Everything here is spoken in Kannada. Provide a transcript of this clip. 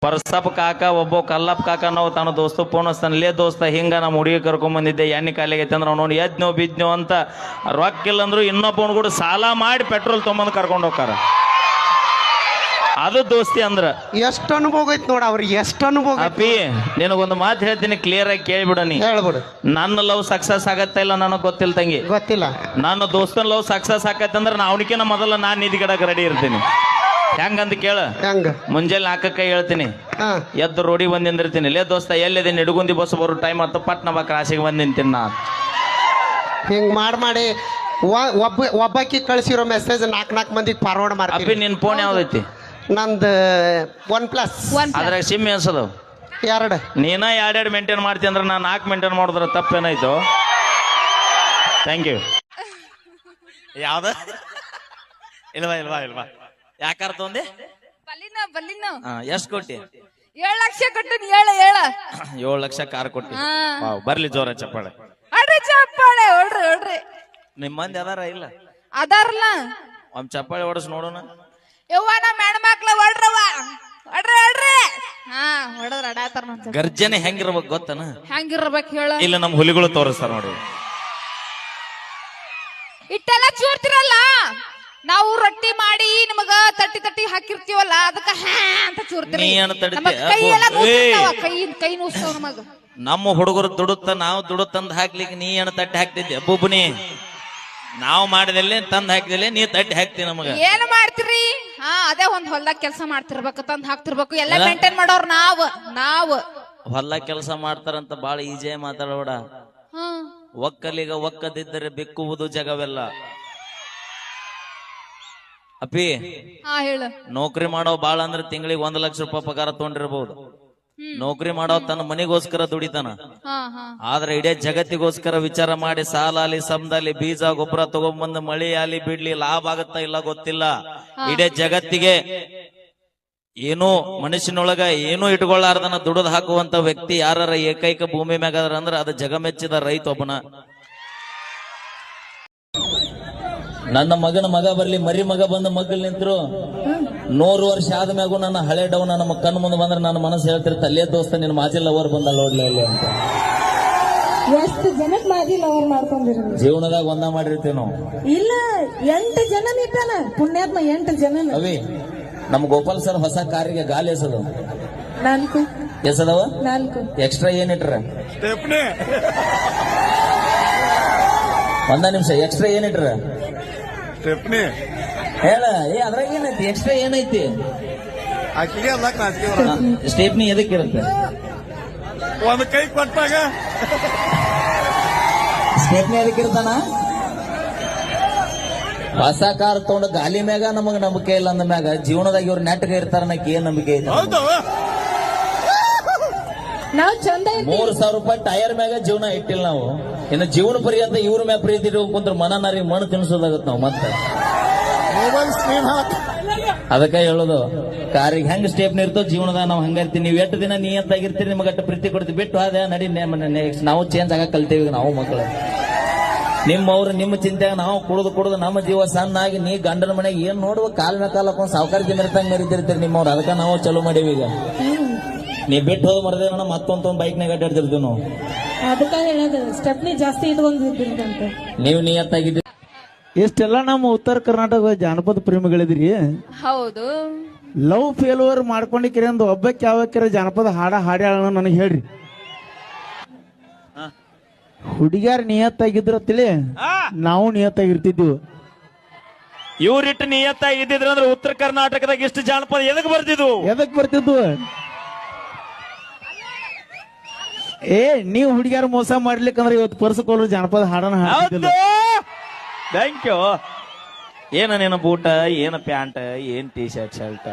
ಪರ್ಸಪ್ ಕಾಕ ಒಬ್ಬ ಕಲ್ಲಪ್ಪ ಕಾಕ ನಾವು ತಾನು ದೋಸ್ತು ಫೋನ್ ಹಚ್ತಾನೆ, ಲೇ ದೋಸ್ತ ಹಿಂಗ ನಮ್ಮ ಹುಡುಗಿ ಕರ್ಕೊಂಬಂದಿದ್ದೆ ಎಣ್ಣೆ ಕಾಲಿಗೆ ಅಂದ್ರೆ ಅವ್ನು ನೋಡಿ ಎದ್ನೋ ಬಿದ್ನೋ ಅಂತ ರೊಕ್ಕ ಇಲ್ಲಂದ್ರು ಇನ್ನೊಬ್ಬನ ಕೂಡ ಸಾಲ ಮಾಡಿ ಪೆಟ್ರೋಲ್ ತೊಗೊಂಬಂದು ಕರ್ಕೊಂಡು ಹೋಗ್ತಾರ. ಅದು ದೋಸ್ತಿ ಅಂದ್ರ ಎಷ್ಟು ಅನುಭವ ಐತಿ ನೋಡ ಅವ್ರಿಗೆ, ಎಷ್ಟು ಅನುಭವ. ಅಪ್ಪಿ ನಿನಗೊಂದು ಮಾತು ಹೇಳ್ತೀನಿ, ಕ್ಲಿಯರ್ ಆಗಿ ಕೇಳ್ಬಿಡ ನೀ. ಹೇಳ್ಬಿಡು. ನನ್ನ ಲವ್ ಸಕ್ಸಸ್ ಆಗತ್ತ ಇಲ್ಲ ನನಗೆ ಗೊತ್ತಿಲ್ಲ ತಂಗಿ, ಗೊತ್ತಿಲ್ಲ. ನನ್ನ ದೋಸ್ತನ ಲವ್ ಸಕ್ಸಸ್ ಆಗತ್ತೆ ಅಂದ್ರೆ ಅವನಿಕಿನ ಮೊದಲ ನಾನು ನಿಧಿಗಿಡಕ್ಕೆ ರೆಡಿ ಇರ್ತೀನಿ. ಹೆಂಗಂತ ಕೇಳ, ಹೆಂಗ ಮುಂಜಾನೆ 4ಕ್ಕೆ ಹೇಳ್ತೀನಿ, ಎದ್ದು ರೋಡಿ ಬಂದು ನಿಂದಿರ್ತೀನಿ. ಲೇ ದೋಸ್ತ ಎಲ್ಲಿದ್ದೀನಿ, ನಿಡುಗುಂದಿ ಬಸ್ ಬರೋ ಟೈಮ್ ಆಯ್ತು, ಪಟ್ನ ಬಾ ಕ್ರಾಸಿಗೆ ಬಂದು ನಿಂತೀನಿ ನಾ. ಹಿಂಗ್ ಮಾಡಿ ಒಬ್ಬಾಕಿ ಕಳ್ಸಿರೋ ಮೆಸೇಜ್ 4 ಮಂದಿಗೆ ಫಾರ್ವರ್ಡ್ ಮಾಡ್ತೀನಿ. ಅಪ್ಪಿ ನಿನ್ ಫೋನ್ ಯಾವ್ದೈತಿ? ನಂದು OnePlus. ಅದ್ರಾಗ ಸಿಮ್ ಎನ್ಸದು 2. ನೀನ 2 ಮೇಂಟೈನ್ ಮಾಡ್ತೀನಿ ಅಂದ್ರೆ ನಾನು 4 ಮೇಂಟೈನ್ ಮಾಡಿದ್ರೆ ತಪ್ಪೇನಾಯ್ತು? Thank you. ಯಾವ್ದ ಇಲ್ವಾ ಯಾಕಾರ ತೊಂದೆ? ಎಷ್ಟು ಕೊಟ್ಟಿ? 7 ಲಕ್ಷ ಕೊಟ್ಟು 7 ಲಕ್ಷ ಕಾರ್ ಕೊಟ್ಟಿ. ಬರ್ಲಿ ಜೋರ ಚಪ್ಪಾಳೆ. ಹೊಡ್ರಿ ನಿಮ್ ಮಂದಿ ಅದಾರ ಇಲ್ಲ? ಅದಾರಲ್ಲ, ಒಂದ್ ಚಪ್ಪಾಳೆ ಹೊಡಸ್ ನೋಡೋಣ. ಯವ್ವ ನಮ್ಮ ಹೆಣ್ಮಕ್ಳ ಹೊಡ್ರವ, ಹೊಡ್ರಿ. ಹೊಡದ್ರ ಅಡಾತಾರ. ಗರ್ಜನೆ ಹೆಂಗಿರ್ಬೇಕು ಗೊತ್ತನ? ಹೆಂಗಿರ್ಬೇಕು ಹೇಳ? ಇಲ್ಲ ನಮ್ಮ ಹುಲಿಗಳು ತೋರಿಸ್ತಾರ ನೋಡಿ. ಇಟ್ಟೆಲ್ಲ ಚೂರ್ತಿರಲ್ಲ, ನಾವು ರೊಟ್ಟಿ ಮಾಡಿ ನಿಮಗ ತಟ್ಟಿ ಹಾಕಿರ್ತೀವಲ್ಲ, ಅದಕ್ಕ ಅಂತ ಚೂರ್ತೀರಿ. ಕೈ ಎಲ್ಲ ಕೈ ನೋಸ್ತಾವ ನಮಗ. ನಮ್ಮ ಹುಡುಗರು ದುಡುತ್ತ ನಾವು ದುಡುತ್ತಂದ್ ಹಾಕ್ಲಿಕ್ಕೆ ನೀ ಏನ ತಟ್ಟಿ ಹಾಕ್ತಿದ್ದೆ ಬುಬ್ನಿ? ನಾವು ಮಾಡಿದಲ್ಲಿ ತಂದ್ ಹಾಕಿದಲ್ಲಿ ನೀ ತಟ್ಟಿ ಹಾಕ್ತಿ ನಮಗ. ಏನ್ ಮಾಡ್ತೀರಿ? ಅದೇ ಒಂದ್ ಹೊಲ್ದಾಗ ಕೆಲಸ ಮಾಡ್ತಿರ್ಬೇಕು, ತಂದ್ ಹಾಕ್ತಿರ್ಬೇಕು, ಎಲ್ಲ ಮೇಂಟೈನ್ ಮಾಡೋರು ನಾವು. ಹೊಲ್ದಾಗ ಕೆಲಸ ಮಾಡ್ತಾರಂತ ಬಾಳ ಈಜಿ ಮಾತಾಡೋಡ. ಒಕ್ಕಲಿಗ ಒಕ್ಕದಿದ್ದರೆ ಬೆಕ್ಕುವುದು ಜಗವೆಲ್ಲ. ಅಪ್ಪಿ ಹೇಳು. ನೌಕರಿ ಮಾಡೋ ಬಾಳ ಅಂದ್ರೆ ತಿಂಗಳಿಗೆ 1 ಲಕ್ಷ ರೂಪಾಯಿ ಪಗಾರ ತಗೊಂಡಿರ್ಬಹುದು. ನೌಕರಿ ಮಾಡೋ ತನ್ನ ಮನೆಗೋಸ್ಕರ ದುಡಿತಾನ, ಆದ್ರೆ ಇಡೀ ಜಗತ್ತಿಗೋಸ್ಕರ ವಿಚಾರ ಮಾಡಿ ಸಾಲ ಆಲಿ ಸಮದಲ್ಲಿ ಬೀಜ ಗೊಬ್ಬರ ತಗೊಂಡ್ಬಂದು ಮಳಿ ಆಲಿ ಬಿಡ್ಲಿ ಲಾಭ ಆಗತ್ತಾ ಇಲ್ಲ ಗೊತ್ತಿಲ್ಲ. ಇಡೀ ಜಗತ್ತಿಗೆ ಏನೋ ಮನುಷ್ಯನೊಳಗ ಏನೂ ಇಟ್ಕೊಳ್ಳಾರ್ದನ ದುಡಿದು ಹಾಕುವಂತ ವ್ಯಕ್ತಿ ಯಾರ ಏಕೈಕ ಭೂಮಿ ಮ್ಯಾಗ ಅಂದ್ರೆ ಅದು ಜಗಮೆಚ್ಚಿದ ರೈತ ಒಬ್ಬನ. ನನ್ನ ಮಗನ ಮಗ ಬರ್ಲಿ, ಮರಿ ಮಗ ಬಂದ ಮಗ್ಗಲ್ ನಿಂತರು 100 ವರ್ಷ ಆದ್ಮ್ಯಾಗೂ ನನ್ನ ಹಳೆ ಡೌನ್ ನಮ್ಮ ಕಣ್ಣು ಮುಂದೆ ಬಂದ್ರೆ ನನ್ನ ಮನಸ್ಸು ಹೇಳ್ತಿರ್ತ, ಅಲ್ಲೇ ದೋಸ್ತ ನಿನ್ನ ಮಾಜಿ ಲವರ್ ಬಂದ ನೋಡ್ಲಿ ಅಲ್ಲಿ ಅಂತ. ಎಷ್ಟು ಜನಕ್ ಮಾಜಿ ಲವರ್ ಮಾಡ್ಕೊಂಡಿರ ಜೀವನದಾಗ ಒಂದ ಮಾಡಿರ್ತೀವಿ ನಾವು. ಇಲ್ಲ 8 ಜನ ನಿಂತಾನ ಪುಣ್ಯಾತ್ಮ, 8 ಜನ. ಅವಿ ನಮ್ ಗೋಪಾಲ್ ಸರ್ ಹೊಸ ಕಾರಿಗೆ ಗಾಲಿ ಎಸದು 4 ಎಸದವ 4 ಎಕ್ಸ್ಟ್ರಾ ಏನಿಟ್ರ? ಒಂದ ನಿಮಿಷ, ಎಕ್ಸ್ಟ್ರಾ ಏನಿಟ್ರ? ಹೇಳ. ಅದ್ರಾಗ ಏನೈತಿ ಎಕ್ಸ್ಟ್ರಾ ಏನೈತಿ? ಸ್ಟೇಪ್ನಿ ಎದಕ್ಕಿರುತ್ತೆ? ಒಂದು ಕೈ ಕೊಟ್ಟಾಗ ಸ್ಟೇಪ್ನಿ ಎದಕ್ಕಿರ್ತಾನ? ಹೊಸ ಕಾರ್ ತಗೊಂಡು ಗಾಲಿ ಮ್ಯಾಗ ನಮಗ್ ನಂಬಿಕೆ ಇಲ್ಲ ಅಂದ ಮ್ಯಾಗ ಜೀವನದಾಗ ಇವ್ರ ನೆಟ್ಗ ಇರ್ತಾರ ಅನ್ನಕ್ಕೆ ಏನ್ ನಂಬಿಕೆ ಐತೆ? ನಾವು ಚಂದ 3,000 ರೂಪಾಯಿ ಟೈರ್ ಮ್ಯಾಗ ಜೀವನ ಇಟ್ಟಿಲ್ಲ ನಾವು. ಇನ್ನು ಜೀವನ ಪರ್ಯಂತ ಇವ್ರ ಮ್ಯಾಗ ಪ್ರೀತಿ ಕುಂತ್ರ ಮನನಾರಿ ಮಣ್ಣು ತಿನ್ಸೋದಾಗತ್ ನಾವು. ಮತ್ತೆ ಅದಕ್ಕೆ ಹೇಳೋದು, ಕಾರಿಗೆ ಹೆಂಗ್ ಸ್ಟೇಪ್ನಿ ಇರ್ತೋ ಜೀವನದಾಗ ನಾವು ಹಂಗಿರ್ತೀವಿ. ನೀವು ಎಷ್ಟು ದಿನ ನಿಯತ್ತಾಗಿರ್ತೀರಿ, ನಿಮ್ಗೆ ಅಷ್ಟು ಪ್ರೀತಿ ಕೊಡ್ತೀವಿ. ಬಿಟ್ಟು ಅದೇ ನಡಿ ನೆಕ್ಸ್ಟ್ ನಾವು ಚೇಂಜ್ ಆಗ ಕಲ್ತೇವಿ ನಾವು ಮಕ್ಕಳು. ನಿಮ್ಮವ್ರು ನಿಮ್ಮ ಚಿಂತೆಯಾಗ ನಾವು ಕುಡಿದು ನಮ್ಮ ಜೀವ ಸಣ್ಣ ಆಗಿ ನೀ ಗಂಡನ ಮನೆಗೆ ಏನ್ ನೋಡುವ ಕಾಲ್ ಮೇಲೆ ಕಾಲ್ ಹಾಕೊಂಡು ಸಾವುಕಾರ ಮೆರಿತಂಗ್ ಮೆರಿತಿರ್ತೀರಿ ನಿಮ್ಮವ್ರು. ಅದಕ್ಕೆ ನಾವು ಚಲೋ ಮಾಡೀವಿ. ಈಗ ನೀ ಬಿಟ್ಟು ಹೋದ್ ಮರದೇ ಮತ್ತೊಂದು ಬೈಕ್ನಾಗ ಅಡ್ಡಾಡ್ತಿರ್ತೀವಿ ನಾವು. ಅದಕ್ಕೆ ಹೇಳೋದು ಸ್ಟೆಪ್ನಿ ಜಾಸ್ತಿ ಇಟ್ಕೊಂಡಿದ್ದಂತ. ನೀವು ನಿಯತ್ತಾಗಿದ್ದೀರಿ. ಇಷ್ಟೆಲ್ಲ ನಮ್ಮ ಉತ್ತರ ಕರ್ನಾಟಕ ಜಾನಪದ ಪ್ರೇಮಿಗಳಿದ್ರಿ. ಹೌದು. ಲವ್ ಫೇಲ್ಯೂರ್ ಮಾಡ್ಕೊಂಡಿಕ್ಕಿರಿ ಅಂದ್ ಒಬ್ಬಕ್ಕೆ ಯಾವಕ್ಕಿರ ಜಾನಪದ ಹಾಡ್ಯಾಳ ನನಗೆ ಹೇಳ್ರಿ. ಹುಡುಗ್ಯಾರ ನಿಯತ್ತಾಗಿದ್ರ ತಿಳಿ ನಾವು ನಿಯತ್ತಾಗಿರ್ತಿದ್ವಿ. ಇವ್ರಿಟ್ಟು ನಿಯತ್ತಾಗಿದ್ದಿದ್ರ ಅಂದ್ರೆ ಉತ್ತರ ಕರ್ನಾಟಕದಾಗ ಇಷ್ಟು ಜಾನಪದ ಎದಕ್ ಬರ್ತಿದ್ವು? ನೀವು ಹುಡುಗ್ಯಾರ ಮೋಸ ಮಾಡ್ಲಿಕ್ಕಂದ್ರೆ ಇವತ್ತು ಪರ್ಸಕೋಲ್ರು ಜಾನಪದ ಹಾಡನ ಹಾಡ್ತಿದ್ದಿಲ್ಲ. Thank you. ಏನ ಬೂಟ, ಏನ ಪ್ಯಾಂಟ್, ಏನ್ ಟೀ ಶರ್ಟ್